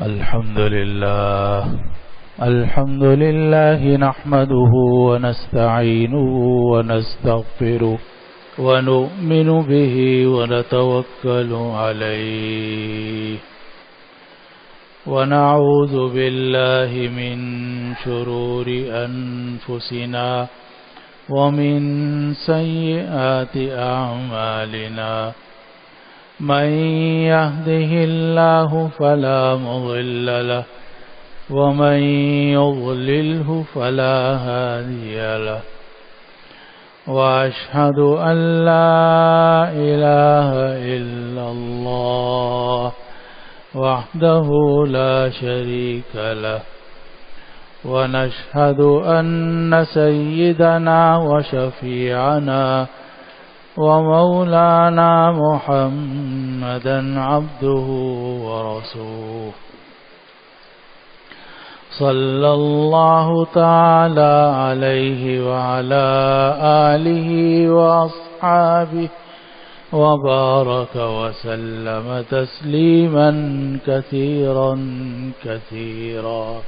الحمد لله نحمده ونستعينه ونستغفره ونؤمن به ونتوكل عليه ونعوذ بالله من شرور أنفسنا ومن سيئات أعمالنا من يهده الله فلا مضل له ومن يضلله فلا هادي له وأشهد أن لا إله إلا الله وحده لا شريك له ونشهد أن سيدنا وشفيعنا ومولانا محمدا عبده ورسوله صلى الله تعالى عليه وعلى آله وأصحابه وبارك وسلم تسليما كثيرا كثيرا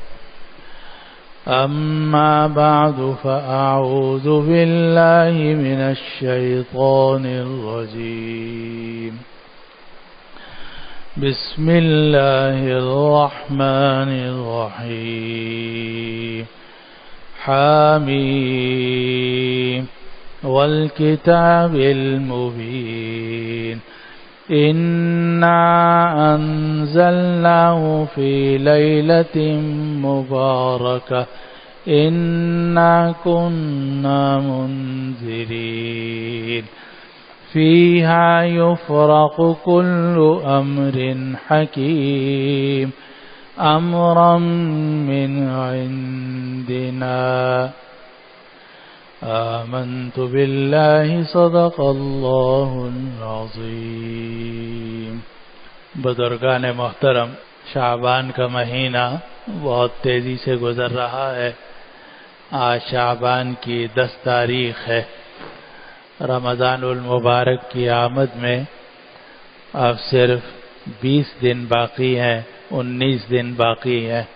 أما بعد فأعوذ بالله من الشيطان الرجيم بسم الله الرحمن الرحيم حميم والكتاب المبين إنا أنزلناه في ليلة مباركة إنا كنا منذرين فيها يفرق كل أمر حكيم أمرا من عندنا آمنت بالله صدق الله العظيم. بزرگان محترم، شعبان کا مہینہ بہت تیزی سے گزر رہا ہے. آج شعبان کی 10 تاریخ ہے. رمضان المبارک کی آمد میں اب صرف 20 دن باقی ہیں، 19 دن باقی ہیں،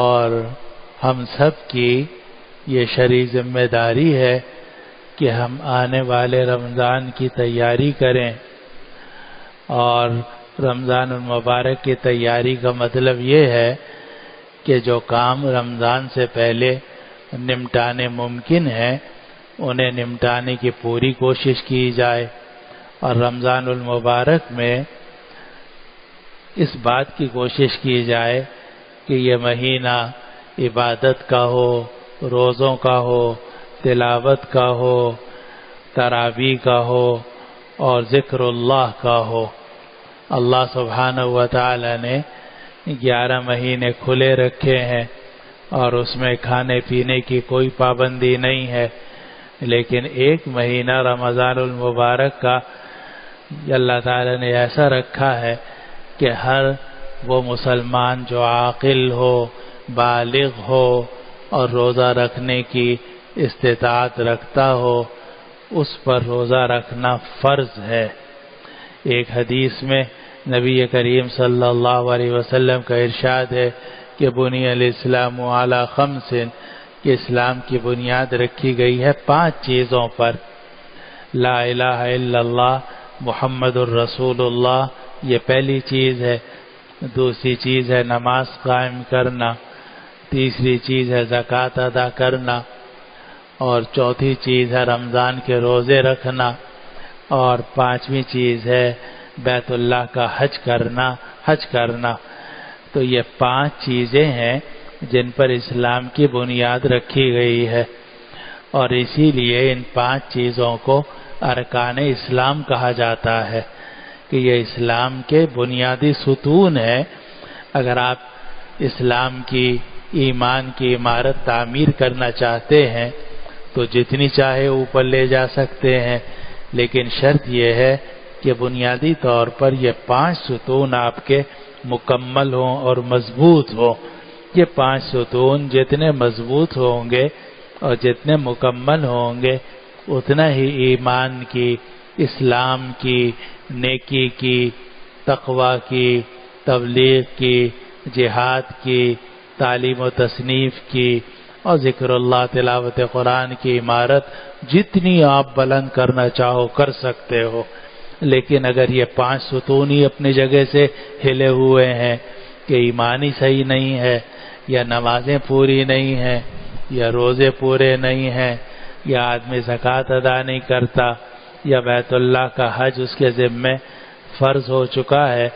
اور ہم سب کی یہ شرعی ذمہ داری ہے کہ ہم آنے والے رمضان کی تیاری کریں. اور رمضان المبارک کی تیاری کا مطلب یہ ہے کہ جو کام رمضان سے پہلے نمٹانے ممکن ہیں انہیں نمٹانے کی پوری کوشش کی جائے، اور رمضان المبارک میں اس بات کی کوشش کی جائے کہ یہ مہینہ عبادت کا ہو، روزوں کا ہو، تلاوت کا ہو، تراویح کا ہو اور ذکر اللہ کا ہو. اللہ سبحانہ و تعالی نے 11 مہینے کھلے رکھے ہیں اور اس میں کھانے پینے کی کوئی پابندی نہیں ہے، لیکن ایک مہینہ رمضان المبارک کا اللہ تعالی نے ایسا رکھا ہے کہ ہر وہ مسلمان جو عاقل ہو، بالغ ہو اور روزہ رکھنے کی استطاعت رکھتا ہو اس پر روزہ رکھنا فرض ہے. ایک حدیث میں نبی کریم صلی اللہ علیہ وسلم کا ارشاد ہے کہ بنی الاسلام علی 5 کہ اسلام کی بنیاد رکھی گئی ہے 5 چیزوں پر. لا الہ الا اللہ محمد الرسول اللہ، یہ پہلی چیز ہے. دوسری چیز ہے نماز قائم کرنا. تیسری چیز ہے زکوٰۃ ادا کرنا. اور چوتھی چیز ہے رمضان کے روزے رکھنا. اور 5ویں چیز ہے بیت اللہ کا حج کرنا. تو یہ 5 چیزیں ہیں جن پر اسلام کی بنیاد رکھی گئی ہے، اور اسی لیے ان 5 چیزوں کو ارکان اسلام کہا جاتا ہے کہ یہ اسلام کے بنیادی ستون ہے. اگر آپ اسلام کی، ایمان کی عمارت تعمیر کرنا چاہتے ہیں تو جتنی چاہے اوپر لے جا سکتے ہیں، لیکن شرط یہ ہے کہ بنیادی طور پر یہ 5 ستون آپ کے مکمل ہوں اور مضبوط ہوں. یہ 5 ستون جتنے مضبوط ہوں گے اور جتنے مکمل ہوں گے اتنا ہی ایمان کی، اسلام کی، نیکی کی، تقوی کی تبلیغ کی، جہاد کی، تعلیم و تصنیف کی اور ذکر اللہ، تلاوت قرآن کی عمارت جتنی آپ بلند کرنا چاہو کر سکتے ہو، لیکن اگر یہ 5 ستون ہی اپنی جگہ سے ہلے ہوئے ہیں کہ ایمان ہی صحیح نہیں ہے، یا نمازیں پوری نہیں ہیں، یا روزے پورے نہیں ہیں، یا آدمی زکوٰۃ ادا نہیں کرتا، یا بیت اللہ کا حج اس کے ذمے فرض ہو چکا ہے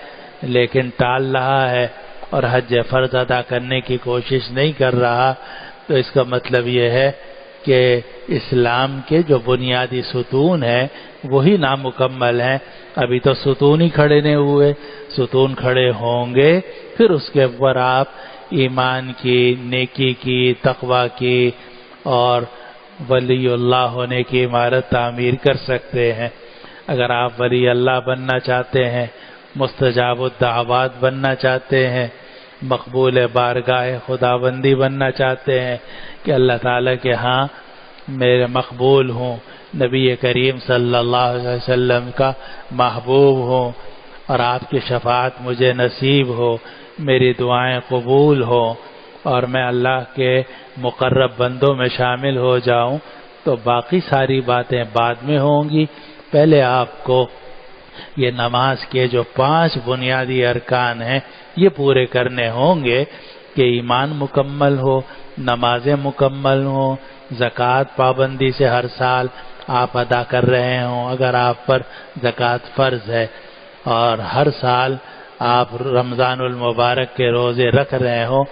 لیکن ٹال رہا ہے اور حج فرض ادا کرنے کی کوشش نہیں کر رہا، تو اس کا مطلب یہ ہے کہ اسلام کے جو بنیادی ستون ہیں وہی نامکمل ہیں۔ ابھی تو ستون ہی کھڑے نہیں ہوئے، ستون کھڑے ہوں گے پھر اس کے اوپر آپ ایمان کی، نیکی کی، تقوی کی اور ولی اللہ ہونے کی عمارت تعمیر کر سکتے ہیں۔ اگر آپ ولی اللہ بننا چاہتے ہیں، مستجاب الدعوات بننا چاہتے ہیں، مقبول بارگاہ خداوندی بننا چاہتے ہیں کہ اللہ تعالیٰ کے ہاں میرے مقبول ہوں، نبی کریم صلی اللہ علیہ وسلم کا محبوب ہوں اور آپ کی شفاعت مجھے نصیب ہو، میری دعائیں قبول ہوں اور میں اللہ کے مقرب بندوں میں شامل ہو جاؤں، تو باقی ساری باتیں بعد میں ہوں گی۔ پہلے آپ کو یہ نماز کے جو 5 بنیادی ارکان ہیں یہ پورے کرنے ہوں گے کہ ایمان مکمل ہو، نمازیں مکمل ہوں، زکوٰۃ پابندی سے ہر سال آپ ادا کر رہے ہوں اگر آپ پر زکوٰۃ فرض ہے، اور ہر سال آپ رمضان المبارک کے روزے رکھ رہے ہوں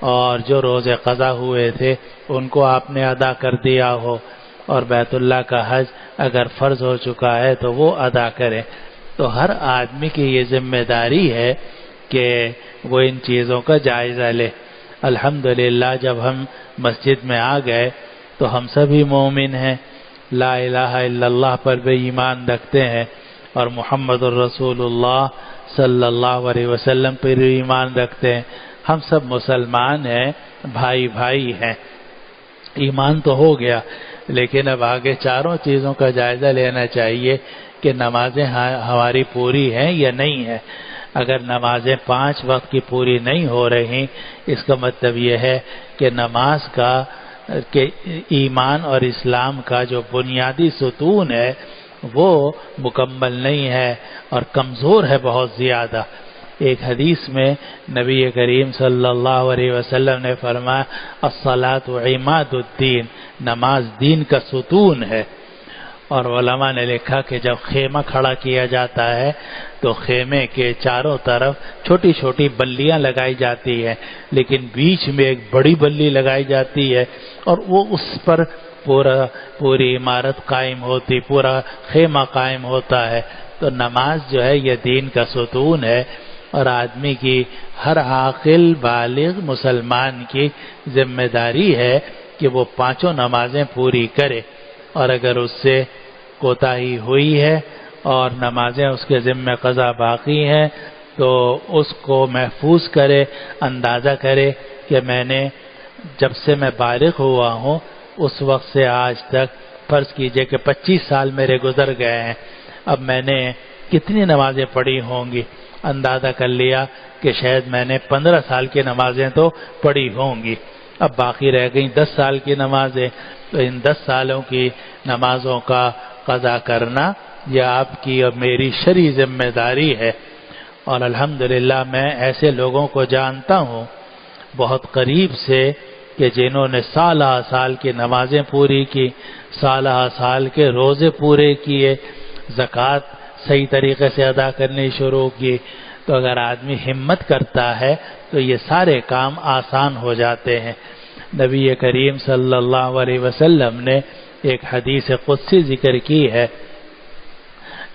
اور جو روزے قضا ہوئے تھے ان کو آپ نے ادا کر دیا ہو، اور بیت اللہ کا حج اگر فرض ہو چکا ہے تو وہ ادا کریں۔ تو ہر آدمی کی یہ ذمہ داری ہے کہ وہ ان چیزوں کا جائزہ لے۔ الحمدللہ جب ہم مسجد میں آ گئے تو ہم سبھی مومن ہیں، لا الہ الا اللہ پر بھی ایمان رکھتے ہیں اور محمد الرسول اللہ صلی اللہ علیہ وسلم پر بھی ایمان رکھتے ہیں، ہم سب مسلمان ہیں، بھائی بھائی ہیں۔ ایمان تو ہو گیا، لیکن اب آگے چاروں چیزوں کا جائزہ لینا چاہیے کہ نمازیں ہماری پوری ہیں یا نہیں ہیں۔ اگر نمازیں 5 وقت کی پوری نہیں ہو رہی، اس کا مطلب یہ ہے کہ نماز کا کہ ایمان اور اسلام کا جو بنیادی ستون ہے وہ مکمل نہیں ہے اور کمزور ہے بہت زیادہ۔ ایک حدیث میں نبی کریم صلی اللہ علیہ وسلم نے فرمایا الصلاۃ عماد الدین، نماز دین کا ستون ہے۔ اور علماء نے لکھا کہ جب خیمہ کھڑا کیا جاتا ہے تو خیمے کے چاروں طرف چھوٹی چھوٹی بلیاں لگائی جاتی ہیں، لیکن بیچ میں ایک بڑی بلی لگائی جاتی ہے اور وہ اس پر پوری عمارت قائم ہوتی، پورا خیمہ قائم ہوتا ہے۔ تو نماز جو ہے یہ دین کا ستون ہے اور آدمی کی، ہر عاقل بالغ مسلمان کی ذمہ داری ہے کہ وہ 5 نمازیں پوری کرے، اور اگر اس سے کوتاہی ہوئی ہے اور نمازیں اس کے ذمہ قضا باقی ہیں تو اس کو محفوظ کرے، اندازہ کرے کہ میں نے جب سے میں بالغ ہوا ہوں اس وقت سے آج تک فرض کیجئے کہ 25 سال میرے گزر گئے ہیں، اب میں نے کتنی نمازیں پڑھی ہوں گی، اندازہ کر لیا کہ شاید میں نے 15 سال کی نمازیں تو پڑھی ہوں گی، اب باقی رہ گئیں 10 سال کی نمازیں، تو ان 10 سالوں کی نمازوں کا قضا کرنا یہ آپ کی اور میری شرعی ذمہ داری ہے۔ اور الحمدللہ میں ایسے لوگوں کو جانتا ہوں بہت قریب سے کہ جنہوں نے سالہ سال کی نمازیں پوری کی، سالہ سال کے روزے پورے کیے، زکوٰۃ صحیح طریقے سے ادا کرنی شروع کی۔ تو اگر آدمی ہمت کرتا ہے تو یہ سارے کام آسان ہو جاتے ہیں۔ نبی کریم صلی اللہ علیہ وسلم نے ایک حدیث قدسی ذکر کی ہے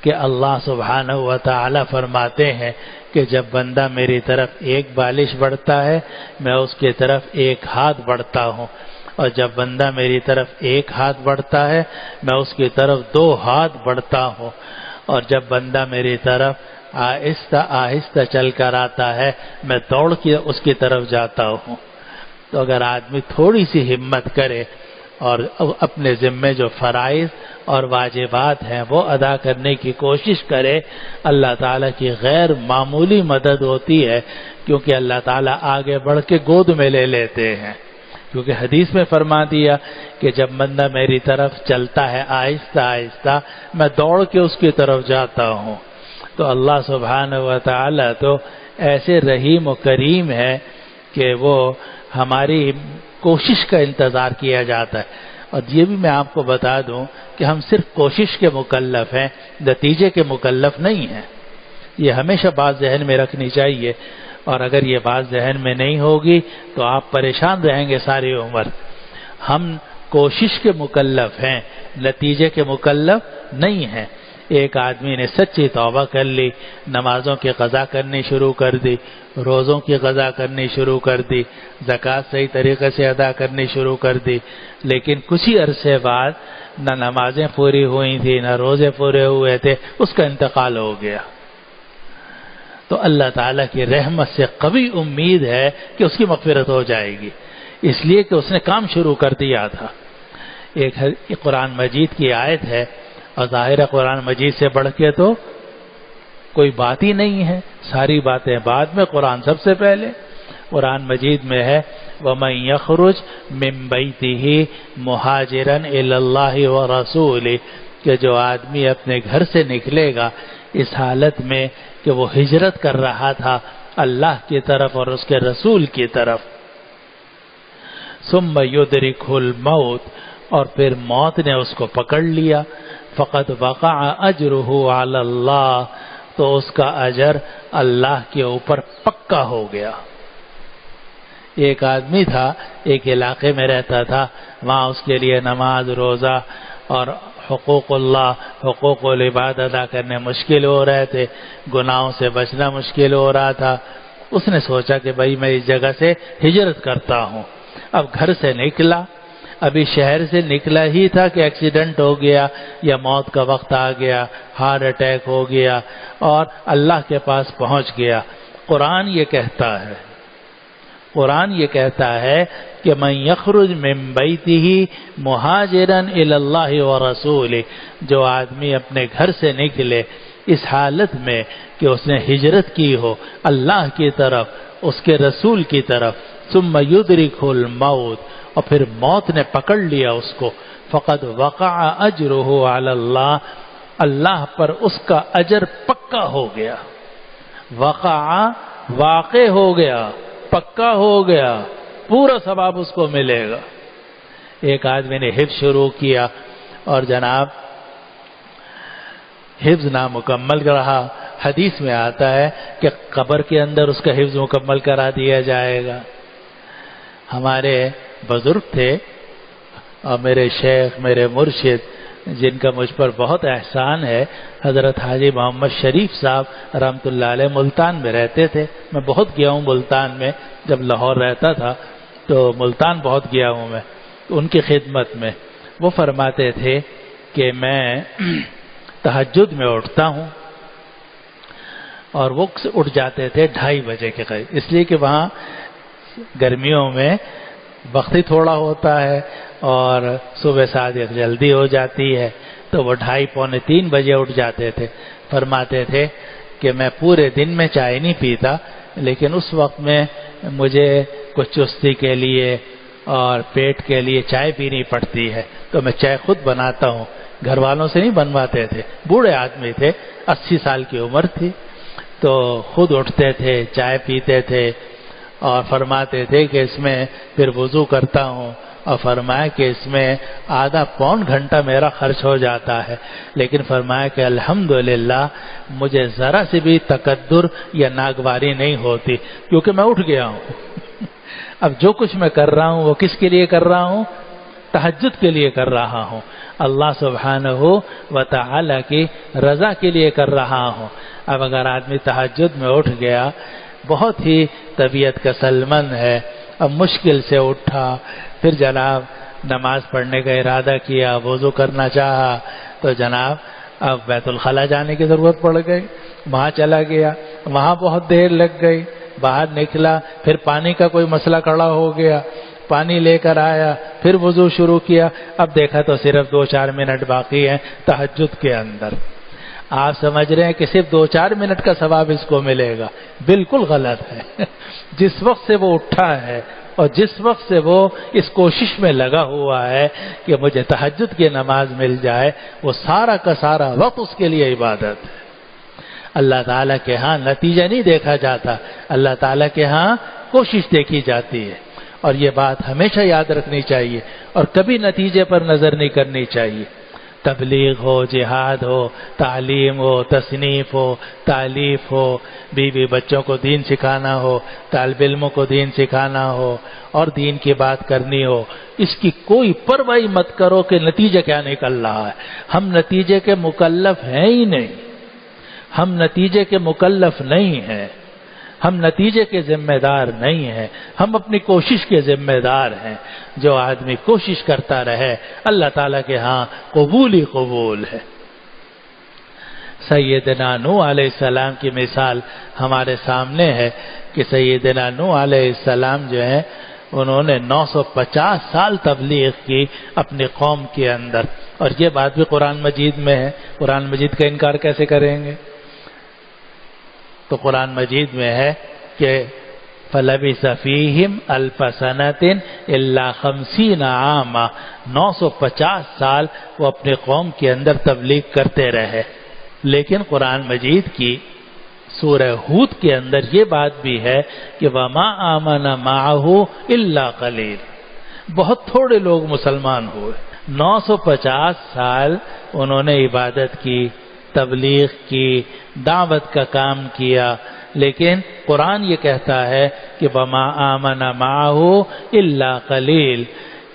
کہ اللہ سبحانہ و تعالی فرماتے ہیں کہ جب بندہ میری طرف 1 بالش بڑھتا ہے میں اس کی طرف 1 ہاتھ بڑھتا ہوں، اور جب بندہ میری طرف 1 ہاتھ بڑھتا ہے میں اس کی طرف 2 ہاتھ بڑھتا ہوں، اور جب بندہ میری طرف آہستہ آہستہ چل کر آتا ہے میں دوڑ کے اس کی طرف جاتا ہوں۔ تو اگر آدمی تھوڑی سی ہمت کرے اور اپنے ذمے جو فرائض اور واجبات ہیں وہ ادا کرنے کی کوشش کرے. اللہ تعالیٰ کی غیر معمولی مدد ہوتی ہے، کیونکہ اللہ تعالیٰ آگے بڑھ کے گود میں لے لیتے ہیں. کیونکہ حدیث میں فرما دیا کہ جب بندہ میری طرف چلتا ہے آہستہ آہستہ، میں دوڑ کے اس کی طرف جاتا ہوں. تو اللہ سبحانہ و تعالیٰ تو ایسے رحیم و کریم ہے کہ وہ ہماری کوشش کا انتظار کیا جاتا ہے. اور یہ بھی میں آپ کو بتا دوں کہ ہم صرف کوشش کے مکلف ہیں، نتیجے کے مکلف نہیں ہیں. یہ ہمیشہ بات ذہن میں رکھنی چاہیے، اور اگر یہ بات ذہن میں نہیں ہوگی تو آپ پریشان رہیں گے ساری عمر. ہم کوشش کے مکلف ہیں، نتیجے کے مکلف نہیں ہیں. ایک آدمی نے سچی توبہ کر لی، نمازوں کی قضا کرنی شروع کر دی، روزوں کی قضا کرنی شروع کر دی، زکوٰۃ صحیح طریقے سے ادا کرنی شروع کر دی، لیکن کچھ ہی عرصے بعد نہ نمازیں پوری ہوئی تھیں نہ روزے پورے ہوئے تھے، اس کا انتقال ہو گیا. تو اللہ تعالیٰ کی رحمت سے قوی امید ہے کہ اس کی مغفرت ہو جائے گی، اس لیے کہ اس نے کام شروع کر دیا تھا. ایک قرآن مجید کی آیت ہے، اور ظاہر قرآن مجید سے بڑھ کے تو کوئی بات ہی نہیں ہے، ساری باتیں بعد میں، قرآن سب سے پہلے. قرآن مجید میں ہے وَمَن يَخْرُجْ مِن بَيْتِهِ مُهَاجِرًا إِلَى اللَّهِ وَرَسُولِهِ، کہ جو آدمی اپنے گھر سے نکلے گا اس حالت میں کہ وہ ہجرت کر رہا تھا اللہ کی طرف اور اس کے رسول کی طرف، ثُمَّ يُدْرِكْهُ الْمَوْتُ، اور پھر موت نے اس کو پکڑ لیا، فقد وقع اجرہ علی اللہ، تو اس کا اجر اللہ کے اوپر پکا ہو گیا. ایک آدمی تھا، ایک علاقے میں رہتا تھا، وہاں اس کے لیے نماز، روزہ اور حقوق اللہ، حقوق العباد ادا کرنے مشکل ہو رہے تھے، گناہوں سے بچنا مشکل ہو رہا تھا. اس نے سوچا کہ بھائی میں اس جگہ سے ہجرت کرتا ہوں. اب گھر سے نکلا، ابھی شہر سے نکلا ہی تھا کہ ایکسیڈنٹ ہو گیا یا موت کا وقت آ گیا، ہارٹ اٹیک ہو گیا اور اللہ کے پاس پہنچ گیا. قرآن یہ کہتا ہے، قرآن یہ کہتا ہے کہ من یخرج من بیتہ مہاجرا الی اللہ ورسولہ، جو آدمی اپنے گھر سے نکلے اس حالت میں کہ اس نے ہجرت کی ہو اللہ کی طرف، اس کے رسول کی طرف، ثم یدرکہ الموت، اور پھر موت نے پکڑ لیا اس کو، فقد وقع اجرہ علی اللہ، اللہ پر اس کا اجر پکا ہو گیا. وقع واقع ہو گیا، پکا ہو گیا، پورا ثواب اس کو ملے گا. ایک آدمی نے حفظ شروع کیا اور جناب حفظ نامکمل رہا. حدیث میں آتا ہے کہ قبر کے اندر اس کا حفظ مکمل کرا دیا جائے گا. ہمارے بزرگ تھے اور میرے شیخ، میرے مرشد، جن کا مجھ پر بہت احسان ہے، حضرت حاجی محمد شریف صاحب رحمۃ اللہ علیہ ملتان میں رہتے تھے. میں بہت گیا ہوں ملتان میں، جب لاہور رہتا تھا تو ملتان بہت گیا ہوں میں ان کی خدمت میں. وہ فرماتے تھے کہ میں تہجد میں اٹھتا ہوں، اور وہ اٹھ جاتے تھے 2:30 بجے کے قریب، اس لیے کہ وہاں گرمیوں میں وقت ہی تھوڑا ہوتا ہے اور صبح صادق جلدی ہو جاتی ہے، تو وہ 2:30 پونے 3 بجے اٹھ جاتے تھے. فرماتے تھے کہ میں پورے دن میں چائے نہیں پیتا، لیکن اس وقت میں مجھے کچھ چستی کے لیے اور پیٹ کے لیے چائے پینی پڑتی ہے، تو میں چائے خود بناتا ہوں. گھر والوں سے نہیں بنواتے تھے، بوڑھے آدمی تھے، 80 سال کی عمر تھی، تو خود اٹھتے تھے، چائے پیتے تھے، اور فرماتے تھے کہ اس میں پھر وضو کرتا ہوں، اور فرمایا کہ اس میں آدھا پون گھنٹہ میرا خرچ ہو جاتا ہے، لیکن فرمایا کہ الحمدللہ مجھے ذرا سے بھی تکدر یا ناگواری نہیں ہوتی، کیونکہ میں اٹھ گیا ہوں. اب جو کچھ میں کر رہا ہوں وہ کس کے لیے کر رہا ہوں؟ تہجد کے لیے کر رہا ہوں، اللہ سبحانہ و تعالی کی رضا کے لیے کر رہا ہوں. اب اگر آدمی تہجد میں اٹھ گیا، بہت ہی طبیعت کا سلمند ہے، اب مشکل سے اٹھا، پھر جناب نماز پڑھنے کا ارادہ کیا، وضو کرنا چاہا، تو جناب اب بیت الخلا جانے کی ضرورت پڑ گئی، وہاں چلا گیا، وہاں بہت دیر لگ گئی، باہر نکلا، پھر پانی کا کوئی مسئلہ کھڑا ہو گیا، پانی لے کر آیا، پھر وضو شروع کیا، اب دیکھا تو صرف 2-4 منٹ باقی ہیں تہجد کے اندر۔ آپ سمجھ رہے ہیں کہ صرف 2-4 منٹ کا ثواب اس کو ملے گا، بالکل غلط ہے۔ جس وقت سے وہ اٹھا ہے اور جس وقت سے وہ اس کوشش میں لگا ہوا ہے کہ مجھے تہجد کی نماز مل جائے، وہ سارا کا سارا وقت اس کے لیے عبادت ہے۔ اللہ تعالیٰ کے ہاں نتیجہ نہیں دیکھا جاتا، اللہ تعالیٰ کے ہاں کوشش دیکھی جاتی ہے، اور یہ بات ہمیشہ یاد رکھنی چاہیے اور کبھی نتیجے پر نظر نہیں کرنی چاہیے۔ تبلیغ ہو، جہاد ہو، تعلیم ہو، تصنیف ہو، تالیف ہو، بیوی بچوں کو دین سکھانا ہو، طالب علموں کو دین سکھانا ہو اور دین کی بات کرنی ہو، اس کی کوئی پرواہ مت کرو کہ نتیجہ کیا نکل رہا ہے۔ ہم نتیجے کے مکلف ہیں ہی نہیں، ہم نتیجے کے مکلف نہیں ہیں، ہم نتیجے کے ذمہ دار نہیں ہیں، ہم اپنی کوشش کے ذمہ دار ہیں۔ جو آدمی کوشش کرتا رہے اللہ تعالیٰ کے ہاں قبول ہی قبول ہے۔ سیدنا نوح علیہ السلام کی مثال ہمارے سامنے ہے کہ سیدنا نوح علیہ السلام جو ہے انہوں نے 950 سال تبلیغ کی اپنی قوم کے اندر، اور یہ بات بھی قرآن مجید میں ہے۔ قرآن مجید کا انکار کیسے کریں گے؟ تو قرآن مجید میں ہے کہ فَلَبِثَ فِيهِمْ أَلْفَ سَنَةٍ إِلَّا 50 عَامًا، 950 سال وہ اپنے قوم کے اندر تبلیغ کرتے رہے۔ لیکن قرآن مجید کی سورہ ہود کے اندر یہ بات بھی ہے کہ وَمَا آمَنَ مَعَهُ إِلَّا قَلِيلٌ، بہت تھوڑے لوگ مسلمان ہوئے۔ 950 سال انہوں نے عبادت کی، تبلیغ کی، دعوت کا کام کیا، لیکن قرآن یہ کہتا ہے کہ وَمَا آمَنَ مَعَهُ إِلَّا قَلِيلٌ،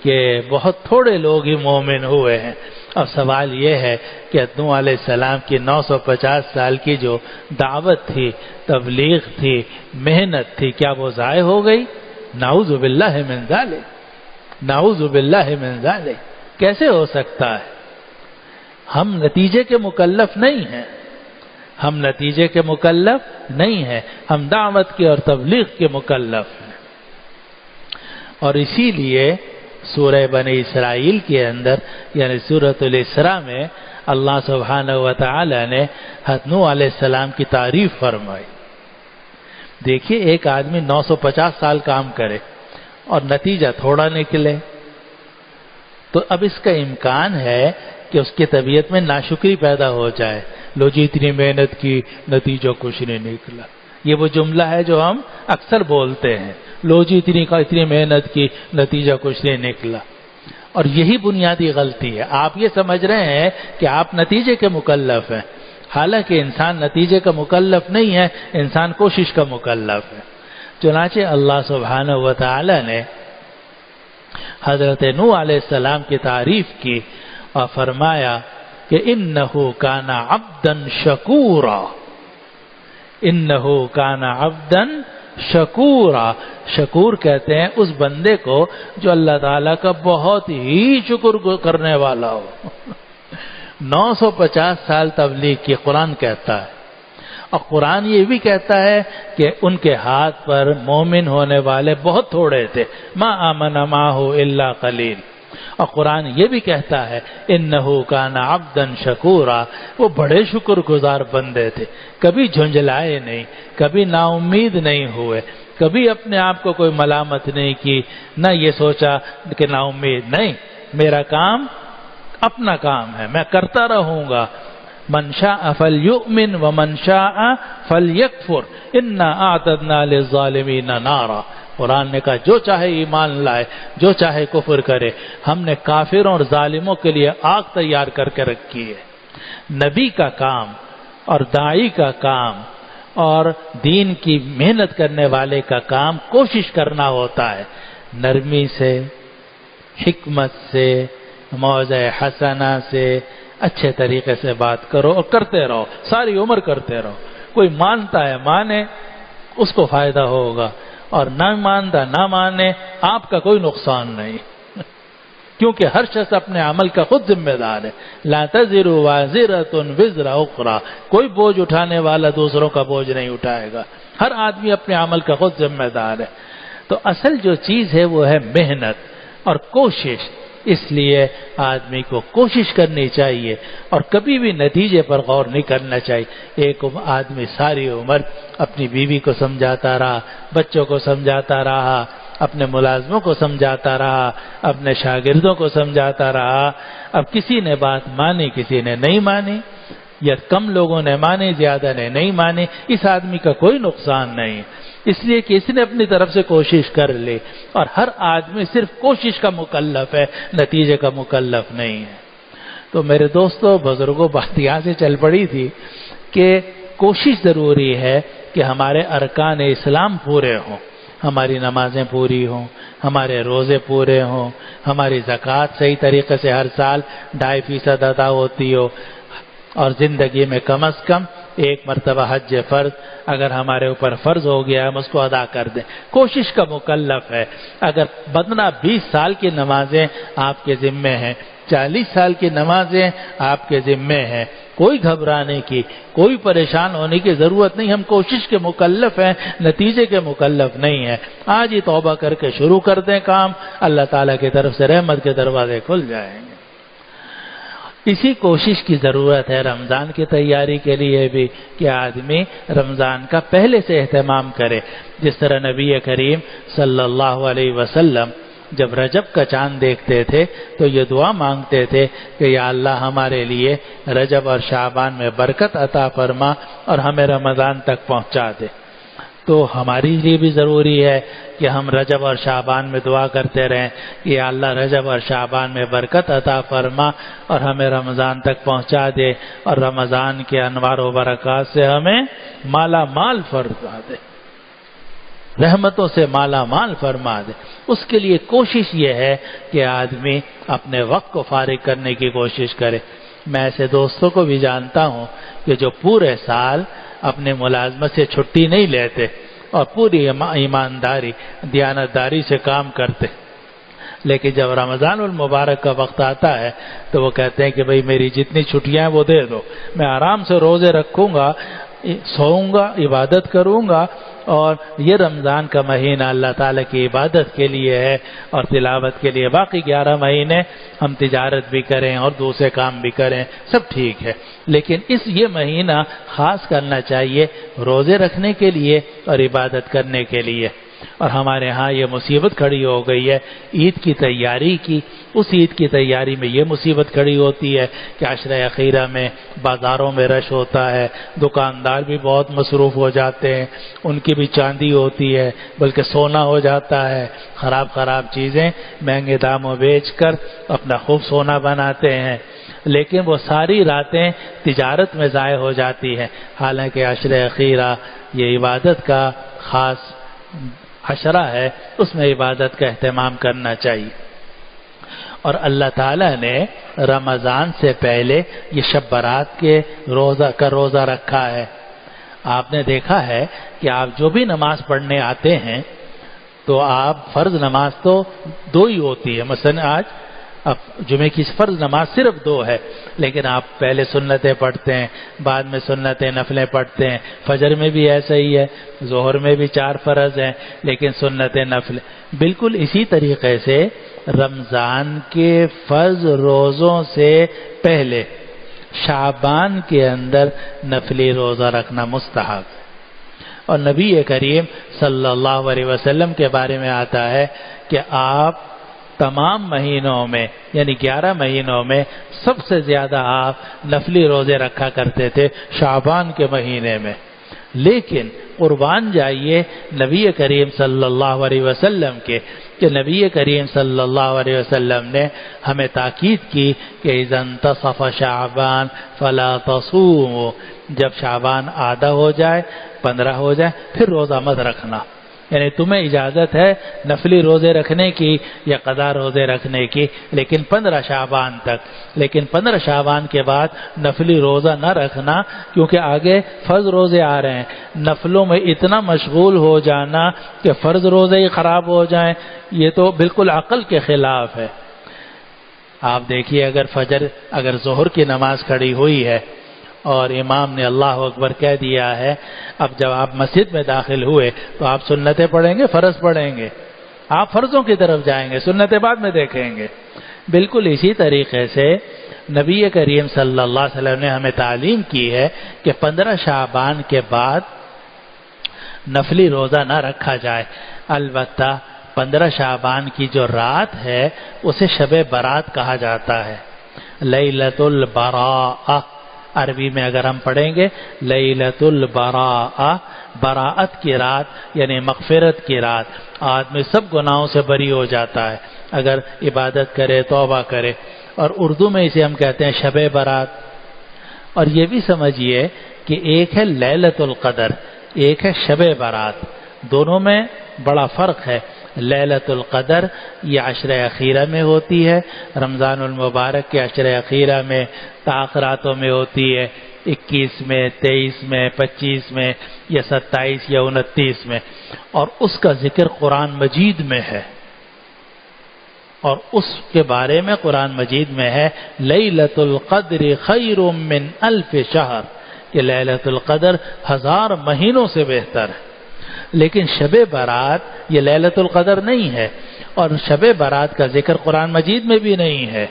کہ بہت تھوڑے لوگ ہی مومن ہوئے ہیں۔ اب سوال یہ ہے کہ نوح علیہ السلام کی 950 سال کی جو دعوت تھی، تبلیغ تھی، محنت تھی، کیا وہ ضائع ہو گئی؟ نعوذ باللہ من ذالک، نعوذ باللہ من ذالک، کیسے ہو سکتا ہے؟ ہم نتیجے کے مکلف نہیں ہیں، ہم نتیجے کے مکلف نہیں ہیں، ہم دعوت کے اور تبلیغ کے مکلف ہیں۔ اور اسی لیے سورہ بنی اسرائیل کے اندر یعنی سورۃ الاسراء میں اللہ سبحانہ و تعالی نے حضرت نوح علیہ السلام کی تعریف فرمائی۔ دیکھیے ایک آدمی 950 سال کام کرے اور نتیجہ تھوڑا نکلے، تو اب اس کا امکان ہے کہ اس کی طبیعت میں ناشکری پیدا ہو جائے، لو جی اتنی محنت کی نتیجہ کچھ نہیں نکلا۔ یہ وہ جملہ ہے جو ہم اکثر بولتے ہیں، لو جی اتنی محنت کی نتیجہ کچھ نہیں نکلا، اور یہی بنیادی غلطی ہے۔ آپ یہ سمجھ رہے ہیں کہ آپ نتیجے کے مکلف ہیں، حالانکہ انسان نتیجے کا مکلف نہیں ہے، انسان کوشش کا مکلف ہے۔ چنانچہ اللہ سبحانہ و تعالی نے حضرت نوح علیہ السلام کی تعریف کی اور فرمایا کہ انہو کان عبدا شکورا، انہو کان عبدا شکورا۔ شکور کہتے ہیں اس بندے کو جو اللہ تعالیٰ کا بہت ہی شکر کرنے والا ہو۔ 950 سال تبلیغ کی قرآن کہتا ہے، اور قرآن یہ بھی کہتا ہے کہ ان کے ہاتھ پر مومن ہونے والے بہت تھوڑے تھے، ما آمن معہ الا قلیل۔ اور قرآن یہ بھی کہتا ہے انہو کان عبدا شکورا، وہ بڑے شکر گزار بندے تھے، کبھی جھنجھلائے نہیں، کبھی نا امید نہیں ہوئے، کبھی اپنے آپ کو کوئی ملامت نہیں کی، نہ یہ سوچا کہ نا امید نہیں، میرا کام اپنا کام ہے، میں کرتا رہوں گا۔ من شاء فلیؤمن ومن شاء فلیکفر انا اعتدنا للظالمین نارا۔ قرآن نے کہا جو چاہے ایمان لائے، جو چاہے کفر کرے، ہم نے کافروں اور ظالموں کے لیے آگ تیار کر کے رکھی ہے۔ نبی کا کام اور داعی کا کام اور دین کی محنت کرنے والے کا کام کوشش کرنا ہوتا ہے، نرمی سے، حکمت سے، موعظہ حسنہ سے، اچھے طریقے سے بات کرو اور کرتے رہو، ساری عمر کرتے رہو۔ کوئی مانتا ہے مانے، اس کو فائدہ ہوگا، اور نہ مانتا نہ مانے، آپ کا کوئی نقصان نہیں، کیونکہ ہر شخص اپنے عمل کا خود ذمہ دار ہے۔ لا تزر وازرۃ وزر اخرى، کوئی بوجھ اٹھانے والا دوسروں کا بوجھ نہیں اٹھائے گا، ہر آدمی اپنے عمل کا خود ذمہ دار ہے۔ تو اصل جو چیز ہے وہ ہے محنت، اور کوشش، اس لیے آدمی کو کوشش کرنی چاہیے اور کبھی بھی نتیجے پر غور نہیں کرنا چاہیے۔ ایک آدمی ساری عمر اپنی بیوی کو سمجھاتا رہا، بچوں کو سمجھاتا رہا، اپنے ملازموں کو سمجھاتا رہا، اپنے شاگردوں کو سمجھاتا رہا، اب کسی نے بات مانی کسی نے نہیں مانی، یا کم لوگوں نے مانی زیادہ نے نہیں مانی، اس آدمی کا کوئی نقصان نہیں، اس لیے کہ اس نے اپنی طرف سے کوشش کر لی، اور ہر آدمی صرف کوشش کا مکلف ہے، نتیجے کا مکلف نہیں ہے۔ تو میرے دوستو بزرگوں، بات یہاں سے چل پڑی تھی کہ کوشش ضروری ہے کہ ہمارے ارکان اسلام پورے ہوں، ہماری نمازیں پوری ہوں، ہمارے روزے پورے ہوں، ہماری زکوٰۃ صحیح طریقے سے ہر سال 2.5% ادا ہوتی ہو، اور زندگی میں کم از کم ایک مرتبہ حج فرض اگر ہمارے اوپر فرض ہو گیا ہم اس کو ادا کر دیں۔ کوشش کا مکلف ہے۔ اگر بدنہ 20 سال کی نمازیں آپ کے ذمے ہیں، 40 سال کی نمازیں آپ کے ذمے ہیں، کوئی گھبرانے کی، کوئی پریشان ہونے کی ضرورت نہیں، ہم کوشش کے مکلف ہیں، نتیجے کے مکلف نہیں ہیں۔ آج ہی توبہ کر کے شروع کر دیں کام، اللہ تعالیٰ کی طرف سے رحمت کے دروازے کھل جائیں گے۔ اسی کوشش کی ضرورت ہے رمضان کی تیاری کے لیے بھی، کہ آدمی رمضان کا پہلے سے اہتمام کرے، جس طرح نبی کریم صلی اللہ علیہ وسلم جب رجب کا چاند دیکھتے تھے تو یہ دعا مانگتے تھے کہ یا اللہ ہمارے لیے رجب اور شعبان میں برکت عطا فرما اور ہمیں رمضان تک پہنچا دے۔ تو ہماری لیے بھی ضروری ہے کہ ہم رجب اور شعبان میں دعا کرتے رہیں کہ یا اللہ رجب اور شعبان میں برکت عطا فرما اور ہمیں رمضان تک پہنچا دے، اور رمضان کے انوار و برکات سے ہمیں مالا مال فرما دے، رحمتوں سے مالا مال فرما دے۔ اس کے لیے کوشش یہ ہے کہ آدمی اپنے وقت کو فارغ کرنے کی کوشش کرے۔ میں ایسے دوستوں کو بھی جانتا ہوں کہ جو پورے سال اپنے ملازمت سے چھٹی نہیں لیتے اور پوری ایمانداری دیانتداری سے کام کرتے، لیکن جب رمضان المبارک کا وقت آتا ہے تو وہ کہتے ہیں کہ بھئی میری جتنی چھٹیاں ہیں وہ دے دو، میں آرام سے روزے رکھوں گا، سوؤں گا، عبادت کروں گا، اور یہ رمضان کا مہینہ اللہ تعالیٰ کی عبادت کے لیے ہے اور تلاوت کے لیے، باقی 11 مہینے ہم تجارت بھی کریں اور دوسرے کام بھی کریں، سب ٹھیک ہے، لیکن یہ مہینہ خاص کرنا چاہیے روزے رکھنے کے لیے اور عبادت کرنے کے لیے۔ اور ہمارے ہاں یہ مصیبت کھڑی ہو گئی ہے عید کی تیاری کی، اس عید کی تیاری میں یہ مصیبت کھڑی ہوتی ہے کہ عشرہ اخیرہ میں بازاروں میں رش ہوتا ہے، دکاندار بھی بہت مصروف ہو جاتے ہیں، ان کی بھی چاندی ہوتی ہے بلکہ سونا ہو جاتا ہے، خراب چیزیں مہنگے داموں بیچ کر اپنا خوب سونا بناتے ہیں، لیکن وہ ساری راتیں تجارت میں ضائع ہو جاتی ہیں، حالانکہ عشرہ اخیرہ یہ عبادت کا خاص عشرہ ہے، اس میں عبادت کا اہتمام کرنا چاہیے۔ اور اللہ تعالیٰ نے رمضان سے پہلے یہ شب برات کے روزہ رکھا ہے۔ آپ نے دیکھا ہے کہ آپ جو بھی نماز پڑھنے آتے ہیں تو آپ فرض نماز تو 2 ہی ہوتی ہے، مثلا آج اب جمعے کی فرض نماز صرف 2 ہے، لیکن آپ پہلے سنتیں پڑھتے ہیں، بعد میں سنتیں نفلیں پڑھتے ہیں، فجر میں بھی ایسا ہی ہے، ظہر میں بھی 4 فرض ہیں لیکن سنتیں نفلیں۔ بالکل اسی طریقے سے رمضان کے فرض روزوں سے پہلے شعبان کے اندر نفلی روزہ رکھنا مستحب ہے، اور نبی کریم صلی اللہ علیہ وسلم کے بارے میں آتا ہے کہ آپ تمام مہینوں میں یعنی 11 مہینوں میں سب سے زیادہ آپ نفلی روزے رکھا کرتے تھے شعبان کے مہینے میں، لیکن قربان جائیے نبی کریم صلی اللہ علیہ وسلم کے کہ نبی کریم صلی اللہ علیہ وسلم نے ہمیں تاکید کی کہ اذا انتصف شعبان فلا تصوموا، جب شعبان آدھا ہو جائے 15 ہو جائے پھر روزہ مت رکھنا، یعنی تمہیں اجازت ہے نفلی روزے رکھنے کی یا قضا روزے رکھنے کی، لیکن 15 شعبان تک، لیکن 15 شعبان کے بعد نفلی روزہ نہ رکھنا، کیونکہ آگے فرض روزے آ رہے ہیں۔ نفلوں میں اتنا مشغول ہو جانا کہ فرض روزے ہی خراب ہو جائیں، یہ تو بالکل عقل کے خلاف ہے۔ آپ دیکھیے اگر ظہر کی نماز کھڑی ہوئی ہے اور امام نے اللہ اکبر کہہ دیا ہے، اب جب آپ مسجد میں داخل ہوئے تو آپ سنتیں پڑھیں گے فرض پڑھیں گے؟ آپ فرضوں کی طرف جائیں گے، سنتیں بعد میں دیکھیں گے۔ بالکل اسی طریقے سے نبی کریم صلی اللہ علیہ وسلم نے ہمیں تعلیم کی ہے کہ 15 شعبان کے بعد نفلی روزہ نہ رکھا جائے، البتہ 15 شعبان کی جو رات ہے اسے شب برات کہا جاتا ہے، لیلۃ البراء، عربی میں اگر ہم پڑھیں گے لیلۃ البراء، براءت کی رات یعنی مغفرت کی رات، آدمی سب گناہوں سے بری ہو جاتا ہے اگر عبادت کرے، توبہ کرے، اور اردو میں اسے ہم کہتے ہیں شب برات۔ اور یہ بھی سمجھیے کہ ایک ہے لیلۃ القدر، ایک ہے شب برات، دونوں میں بڑا فرق ہے۔ لیلۃ القدر یہ عشر اخیرہ میں ہوتی ہے، رمضان المبارک کے عشر اخیرہ میں، تاخراتوں میں ہوتی ہے، 21 میں، 23 میں، 25 میں، یا 27 یا 29 میں، اور اس کا ذکر قرآن مجید میں ہے، اور اس کے بارے میں قرآن مجید میں ہے لیلۃ القدر خیر من الف شہر، کہ لیلۃ القدر 1000 مہینوں سے بہتر ہے۔ لیکن شب برات یہ لیلۃ القدر نہیں ہے، اور شب برات کا ذکر قرآن مجید میں بھی نہیں ہے،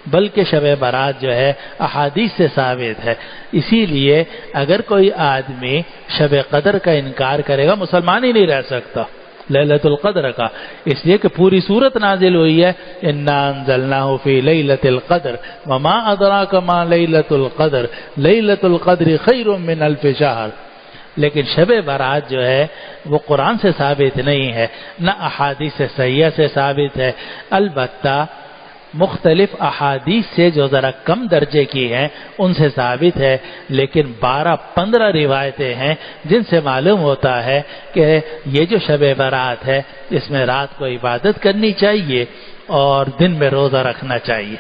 بلکہ شب برات جو ہے احادیث سے ثابت ہے۔ اسی لیے اگر کوئی آدمی شب قدر کا انکار کرے گا مسلمان ہی نہیں رہ سکتا لیلۃ القدر کا، اس لیے کہ پوری سورت نازل ہوئی ہے انا انزلناہ فی لیلۃ القدر وما ادراک ما لیلۃ القدر لیلۃ القدر خیر من الف شہر۔ لیکن شب برات جو ہے وہ قرآن سے ثابت نہیں ہے، نہ احادیث صحیحہ سے ثابت ہے، البتہ مختلف احادیث سے جو ذرا کم درجے کی ہیں ان سے ثابت ہے، لیکن 12-15 روایتیں ہیں جن سے معلوم ہوتا ہے کہ یہ جو شب برات ہے اس میں رات کو عبادت کرنی چاہیے اور دن میں روزہ رکھنا چاہیے۔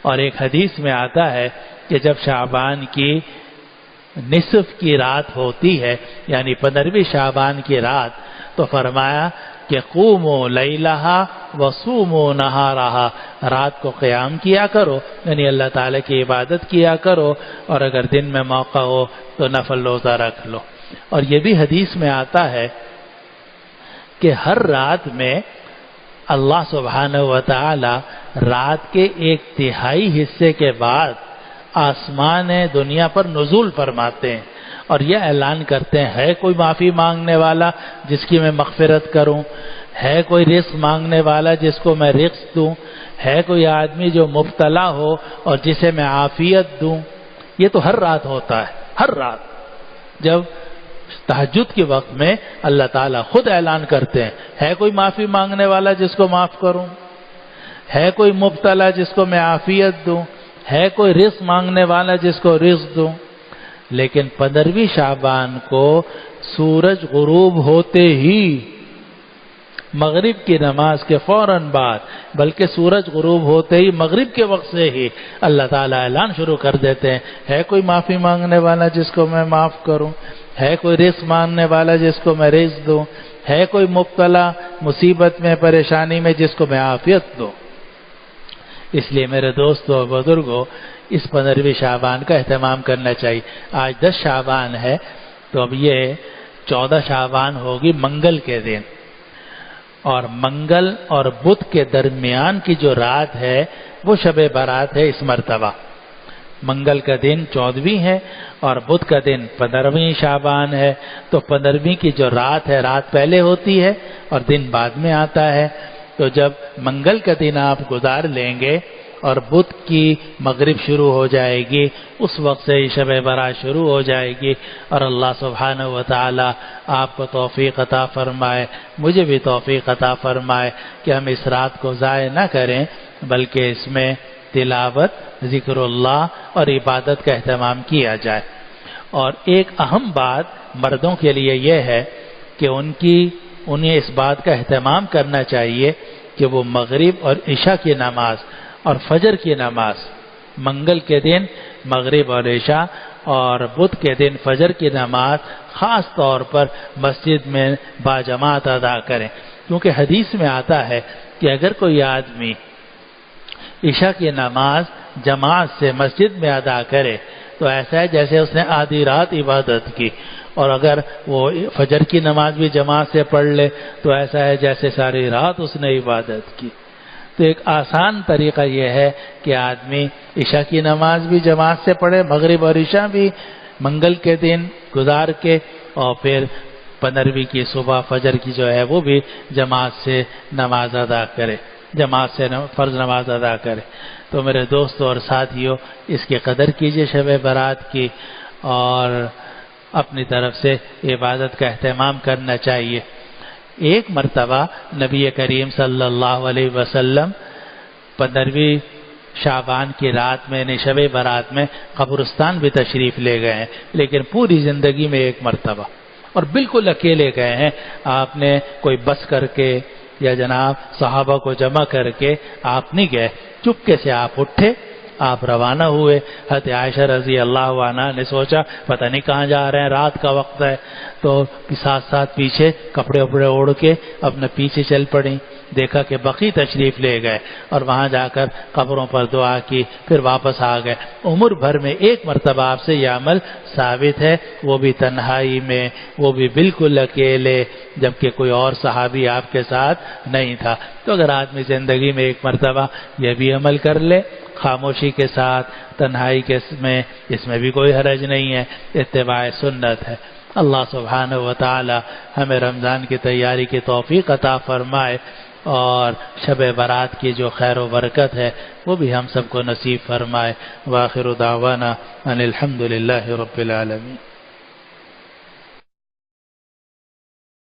اور ایک حدیث میں آتا ہے کہ جب شعبان کی نصف کی رات ہوتی ہے یعنی 15ویں شعبان کی رات، تو فرمایا کہ قوموا لیلہا وصوموا نہارہا، رات کو قیام کیا کرو یعنی اللہ تعالیٰ کی عبادت کیا کرو، اور اگر دن میں موقع ہو تو نفل روزہ رکھ لو۔ اور یہ بھی حدیث میں آتا ہے کہ ہر رات میں اللہ سبحانہ وتعالی رات کے 1/3 حصے کے بعد آسمان دنیا پر نزول فرماتے ہیں اور یہ اعلان کرتے ہیں ہے کوئی معافی مانگنے والا جس کی میں مغفرت کروں، ہے کوئی رزق مانگنے والا جس کو میں رزق دوں، ہے کوئی آدمی جو مبتلا ہو اور جسے میں عافیت دوں۔ یہ تو ہر رات ہوتا ہے، ہر رات جب تہجد کے وقت میں اللہ تعالیٰ خود اعلان کرتے ہیں ہے کوئی معافی مانگنے والا جس کو معاف کروں، ہے کوئی مبتلا جس کو میں عافیت دوں، ہے کوئی رزق مانگنے والا جس کو رزق دوں۔ لیکن 15ویں شعبان کو سورج غروب ہوتے ہی، مغرب کی نماز کے فوراً بعد، بلکہ سورج غروب ہوتے ہی مغرب کے وقت سے ہی اللہ تعالیٰ اعلان شروع کر دیتے ہیں ہے کوئی معافی مانگنے والا جس کو میں معاف کروں، ہے کوئی رزق مانگنے والا جس کو میں رزق دوں، ہے کوئی مبتلا مصیبت میں پریشانی میں جس کو میں عافیت دوں۔ اس لیے میرے دوستو اور بزرگوں اس 15ویں شعبان کا اہتمام کرنا چاہیے۔ آج 10 شعبان ہے تو اب یہ 14 شعبان ہوگی منگل کے دن، اور منگل اور بدھ کے درمیان کی جو رات ہے وہ شب برات ہے اس مرتبہ۔ منگل کا دن 14ویں ہے اور بدھ کا دن 15ویں شعبان ہے، تو 15ویں کی جو رات ہے رات پہلے ہوتی ہے اور دن بعد میں آتا ہے۔ تو جب منگل کا دن آپ گزار لیں گے اور بدھ کی مغرب شروع ہو جائے گی، اس وقت سے ہی شب برات شروع ہو جائے گی، اور اللہ سبحانہ وتعالی آپ کو توفیق عطا فرمائے، مجھے بھی توفیق عطا فرمائے کہ ہم اس رات کو ضائع نہ کریں، بلکہ اس میں تلاوت، ذکر اللہ اور عبادت کا اہتمام کیا جائے۔ اور ایک اہم بات مردوں کے لیے یہ ہے کہ انہیں اس بات کا اہتمام کرنا چاہیے کہ وہ مغرب اور عشاء کی نماز اور فجر کی نماز، منگل کے دن مغرب اور عشاء اور بدھ کے دن فجر کی نماز خاص طور پر مسجد میں باجماعت ادا کریں، کیونکہ حدیث میں آتا ہے کہ اگر کوئی آدمی عشاء کی نماز جماعت سے مسجد میں ادا کرے تو ایسا ہے جیسے اس نے آدھی رات عبادت کی، اور اگر وہ فجر کی نماز بھی جماعت سے پڑھ لے تو ایسا ہے جیسے ساری رات اس نے عبادت کی۔ تو ایک آسان طریقہ یہ ہے کہ آدمی عشاء کی نماز بھی جماعت سے پڑھے، مغرب اور عشاء بھی منگل کے دن گزار کے، اور پھر 15ویں کی صبح فجر کی جو ہے وہ بھی جماعت سے نماز ادا کرے، جماعت سے فرض نماز ادا کرے۔ تو میرے دوستوں اور ساتھیوں، اس کی قدر کیجئے شب برات کی، اور اپنی طرف سے عبادت کا اہتمام کرنا چاہیے۔ ایک مرتبہ نبی کریم صلی اللہ علیہ وسلم 15ویں شعبان کی رات میں یعنی شب برات میں قبرستان بھی تشریف لے گئے ہیں، لیکن پوری زندگی میں ایک مرتبہ، اور بالکل اکیلے گئے ہیں۔ آپ نے کوئی بس کر کے یا جناب صحابہ کو جمع کر کے آپ نہیں گئے، چپکے سے آپ اٹھے، آپ روانہ ہوئے۔ حضرت عائشہ رضی اللہ عنہا نے سوچا پتہ نہیں کہاں جا رہے ہیں، رات کا وقت ہے، تو ساتھ ساتھ پیچھے کپڑے وپڑے اوڑھ کے اپنے پیچھے چل پڑیں۔ دیکھا کہ بقیع تشریف لے گئے اور وہاں جا کر قبروں پر دعا کی، پھر واپس آ گئے۔ عمر بھر میں ایک مرتبہ آپ سے یہ عمل ثابت ہے، وہ بھی تنہائی میں، وہ بھی بالکل اکیلے، جبکہ کوئی اور صحابی آپ کے ساتھ نہیں تھا۔ تو اگر آدمی زندگی میں ایک مرتبہ یہ بھی عمل کر لے خاموشی کے ساتھ، تنہائی کے میں، اس میں بھی کوئی حرج نہیں ہے، اتباع سنت ہے۔ اللہ سبحانہ و تعالی ہمیں رمضان کی تیاری کی توفیق عطا فرمائے، اور شب برات کی جو خیر و برکت ہے وہ بھی ہم سب کو نصیب فرمائے۔ وآخر دعوانا ان الحمد للہ رب العالمین۔